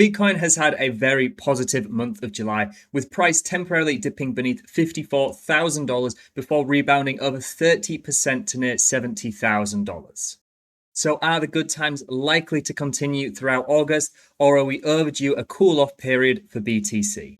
Bitcoin has had a very positive month of July, with price temporarily dipping beneath $54,000 before rebounding over 30% to near $70,000. So are the good times likely to continue throughout August, or are we overdue a cool-off period for BTC?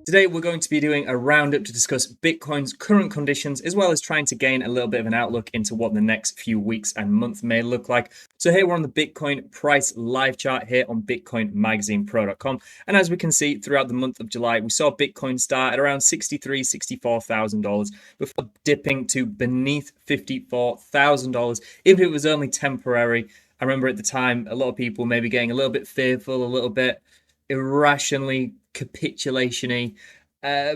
Today, we're going to be doing a roundup to discuss Bitcoin's current conditions, as well as trying to gain a little bit of an outlook into what the next few weeks and months may look like. So here we're on the Bitcoin price live chart here on bitcoinmagazinepro.com. And as we can see, throughout the month of July, we saw Bitcoin start at around $63,000, $64,000 before dipping to beneath $54,000, even if it was only temporary. I remember at the time, a lot of people maybe getting a little bit fearful, a little bit irrationally capitulation-y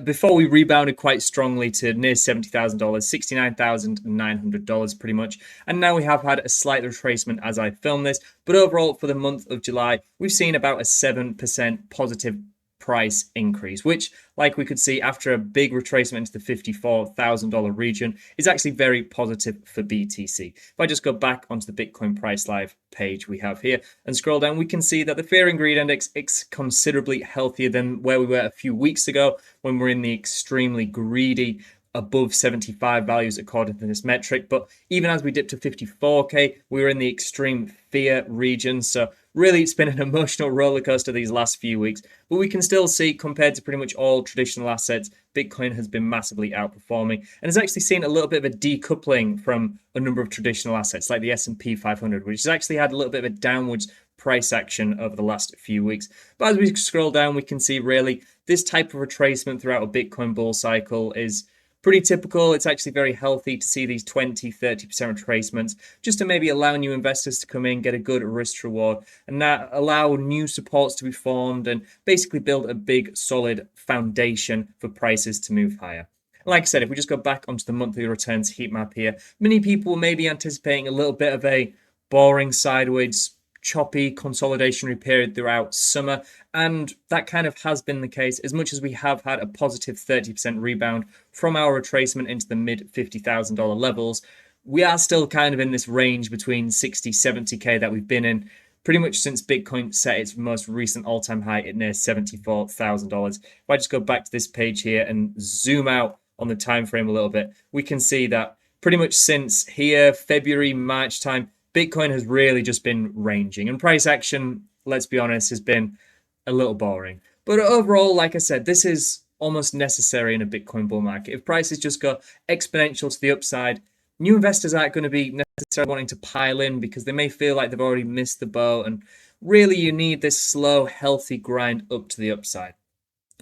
before we rebounded quite strongly to near $70,000, $69,900 pretty much. And now we have had a slight retracement as I film this. But overall, for the month of July, we've seen about a 7% positive price increase, which, like we could see after a big retracement into the $54,000 region, is actually very positive for BTC. If I just go back onto the Bitcoin Price Live page we have here and scroll down, we can see that the Fear and Greed Index is considerably healthier than where we were a few weeks ago when we're in the extremely greedy above 75 values according to this metric. But even as we dipped to 54k, we were in the extreme fear region. So really, it's been an emotional roller coaster these last few weeks. But we can still see, compared to pretty much all traditional assets, Bitcoin has been massively outperforming and has actually seen a little bit of a decoupling from a number of traditional assets like the S&P 500, which has actually had a little bit of a downwards price action over the last few weeks. But as we scroll down, we can see really this type of retracement throughout a Bitcoin bull cycle is pretty typical. It's actually very healthy to see these 20-30% retracements, just to maybe allow new investors to come in, get a good risk reward, and that allow new supports to be formed and basically build a big solid foundation for prices to move higher. Like I said, if we just go back onto the monthly returns heat map here, many people may be anticipating a little bit of a boring sideways choppy consolidationary period throughout summer, and that kind of has been the case. As much as we have had a positive 30% rebound from our retracement into the mid $50,000 levels, we are still kind of in this range between 60-70k that we've been in pretty much since Bitcoin set its most recent all-time high at near $74,000. If I just go back to this page here and zoom out on the time frame a little bit, we can see that pretty much since here, February, March time, Bitcoin has really just been ranging, and price action, let's be honest, has been a little boring. But overall, like I said, this is almost necessary in a Bitcoin bull market. If prices just go exponential to the upside, new investors aren't going to be necessarily wanting to pile in because they may feel like they've already missed the boat, and really you need this slow, healthy grind up to the upside.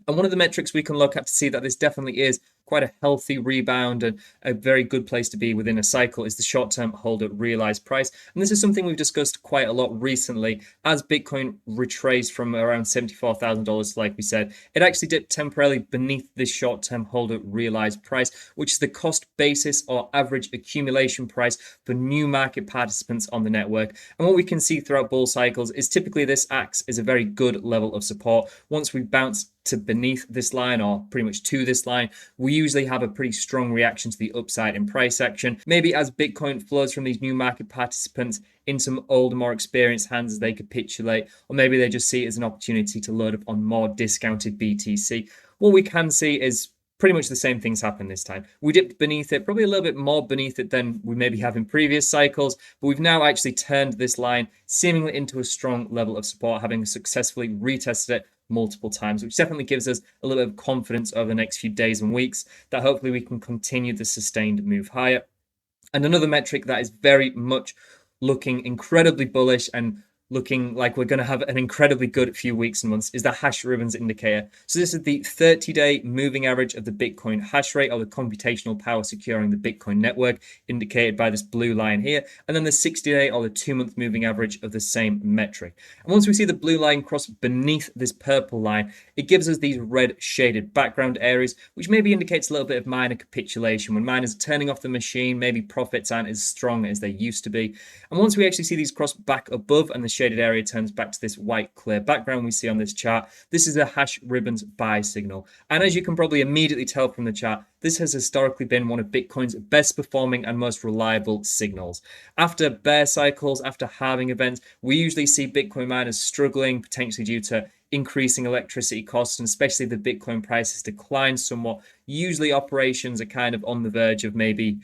And one of the metrics we can look at to see that this definitely is quite a healthy rebound and a very good place to be within a cycle is the short-term hold at realized price. And this is something we've discussed quite a lot recently. As Bitcoin retraced from around $74,000, like we said, it actually dipped temporarily beneath this short-term hold at realized price, which is the cost basis or average accumulation price for new market participants on the network. And what we can see throughout bull cycles is typically this acts as a very good level of support. Once we bounce to beneath this line, or pretty much to this line, we usually have a pretty strong reaction to the upside in price action. Maybe as Bitcoin flows from these new market participants in some older, more experienced hands as they capitulate, or maybe they just see it as an opportunity to load up on more discounted BTC. What we can see is pretty much the same things happen this time. We dipped beneath it, probably a little bit more beneath it than we maybe have in previous cycles, but we've now actually turned this line seemingly into a strong level of support, having successfully retested it multiple times, which definitely gives us a little bit of confidence over the next few days and weeks that hopefully we can continue the sustained move higher. And another metric that is very much looking incredibly bullish and looking like we're going to have an incredibly good few weeks and months is the hash ribbons indicator. So this is the 30-day moving average of the Bitcoin hash rate, or the computational power securing the Bitcoin network, indicated by this blue line here, and then the 60-day or the 2-month moving average of the same metric. And once we see the blue line cross beneath this purple line, it gives us these red shaded background areas, which maybe indicates a little bit of miner capitulation. When miners are turning off the machine, maybe profits aren't as strong as they used to be. And once we actually see these cross back above and the shaded area turns back to this white clear background we see on this chart, this is a hash ribbons buy signal. And as you can probably immediately tell from the chart, this has historically been one of Bitcoin's best performing and most reliable signals. After bear cycles, after halving events, we usually see Bitcoin miners struggling, potentially due to increasing electricity costs, and especially the Bitcoin price has declined somewhat. Usually operations are kind of on the verge of maybe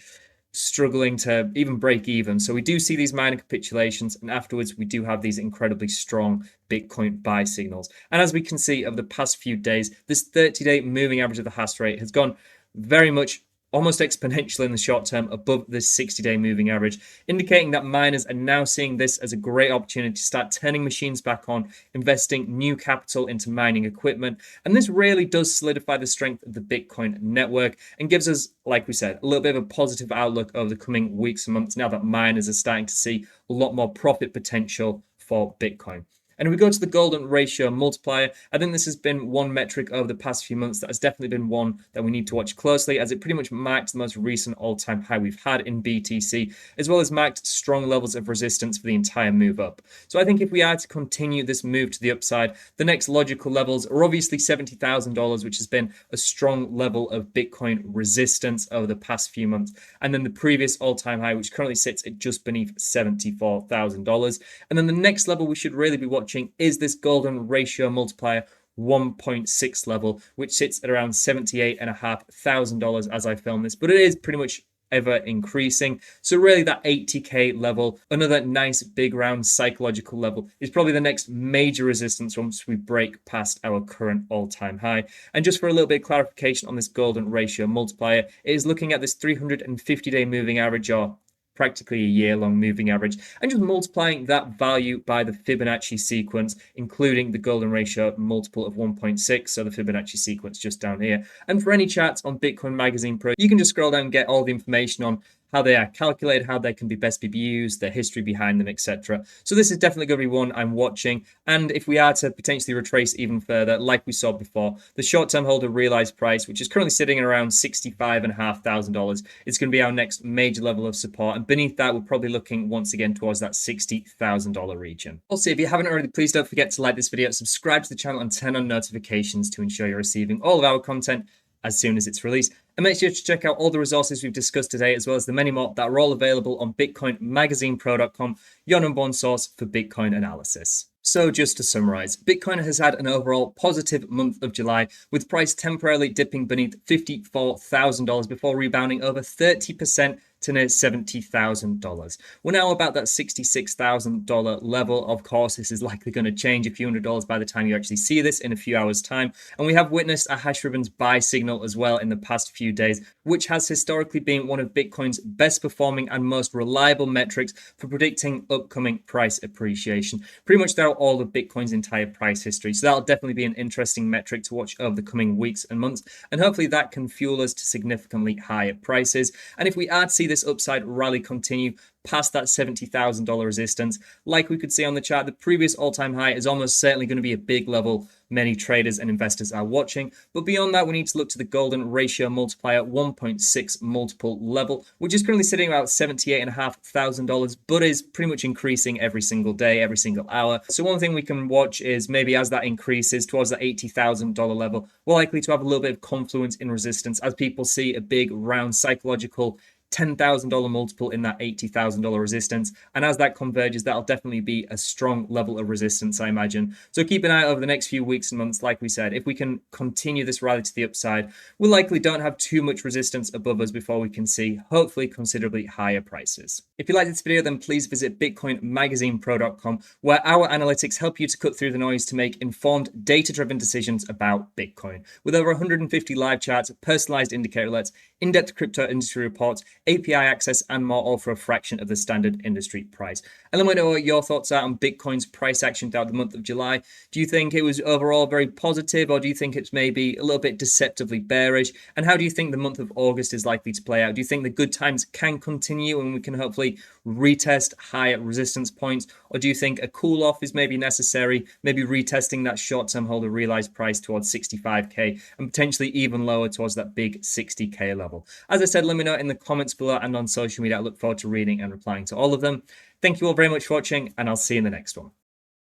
struggling to even break even. So we do see these minor capitulations, and afterwards we do have these incredibly strong Bitcoin buy signals. And as we can see over the past few days, this 30-day moving average of the hash rate has gone very much almost exponential in the short term above the 60-day moving average, indicating that miners are now seeing this as a great opportunity to start turning machines back on, investing new capital into mining equipment. And this really does solidify the strength of the Bitcoin network and gives us, like we said, a little bit of a positive outlook over the coming weeks and months now that miners are starting to see a lot more profit potential for Bitcoin. And if we go to the golden ratio multiplier, I think this has been one metric over the past few months that has definitely been one that we need to watch closely, as it pretty much marks the most recent all-time high we've had in BTC, as well as marked strong levels of resistance for the entire move up. So I think if we are to continue this move to the upside, the next logical levels are obviously $70,000, which has been a strong level of Bitcoin resistance over the past few months, and then the previous all-time high, which currently sits at just beneath $74,000. And then the next level we should really be watching is this golden ratio multiplier 1.6 level, which sits at around $78,500 as I film this, but it is pretty much ever increasing. So really that 80k level, another nice big round psychological level, is probably the next major resistance once we break past our current all-time high. And just for a little bit of clarification on this golden ratio multiplier, it is looking at this 350-day moving average, or practically a year-long moving average, and just multiplying that value by the Fibonacci sequence, including the golden ratio multiple of 1.6, so the Fibonacci sequence just down here. And for any charts on Bitcoin Magazine Pro, you can just scroll down and get all the information on how they are calculated, how they can be best be used, the history behind them, etc. So this is definitely going to be one I'm watching. And if we are to potentially retrace even further, like we saw before, the short-term holder realized price, which is currently sitting at around $65,500, is going to be our next major level of support. And beneath that, we're probably looking once again towards that $60,000 region. Also, if you haven't already, please don't forget to like this video, subscribe to the channel, and turn on notifications to ensure you're receiving all of our content as soon as it's released. And make sure to check out all the resources we've discussed today, as well as the many more that are all available on BitcoinMagazinePro.com, your number one source for Bitcoin analysis. So just to summarize, Bitcoin has had an overall positive month of July, with price temporarily dipping beneath $54,000 before rebounding over 30% to near $70,000. We're now about that $66,000 level. Of course, this is likely going to change a few $100s by the time you actually see this in a few hours' time. And we have witnessed a hash ribbons buy signal as well in the past few days, which has historically been one of Bitcoin's best performing and most reliable metrics for predicting upcoming price appreciation, pretty much throughout all of Bitcoin's entire price history. So that'll definitely be an interesting metric to watch over the coming weeks and months. And hopefully that can fuel us to significantly higher prices. And if we are to see this upside rally continue past that $70,000 resistance, like we could see on the chart, the previous all-time high is almost certainly going to be a big level many traders and investors are watching. But beyond that, we need to look to the golden ratio multiplier 1.6 multiple level, which is currently sitting about $78,500, but is pretty much increasing every single day, every single hour. So one thing we can watch is maybe as that increases towards the $80,000 level, we're likely to have a little bit of confluence in resistance as people see a big round psychological $10,000 multiple in that $80,000 resistance. And as that converges, that'll definitely be a strong level of resistance, I imagine. So keep an eye out over the next few weeks and months. Like we said, if we can continue this rally to the upside, we likely don't have too much resistance above us before we can see, hopefully, considerably higher prices. If you like this video, then please visit BitcoinMagazinePro.com, where our analytics help you to cut through the noise to make informed, data-driven decisions about Bitcoin. With over 150 live charts, personalized indicator alerts, in-depth crypto industry reports, API access, and more, all for a fraction of the standard industry price. And let me know what your thoughts are on Bitcoin's price action throughout the month of July. Do you think it was overall very positive, or do you think it's maybe a little bit deceptively bearish? And how do you think the month of August is likely to play out? Do you think the good times can continue and we can hopefully retest higher resistance points? Or do you think a cool off is maybe necessary, maybe retesting that short-term holder realized price towards 65k and potentially even lower towards that big 60k level? As I said, let me know in the comments below and on social media. I look forward to reading and replying to all of them. Thank you all very much for watching, and I'll see you in the next one.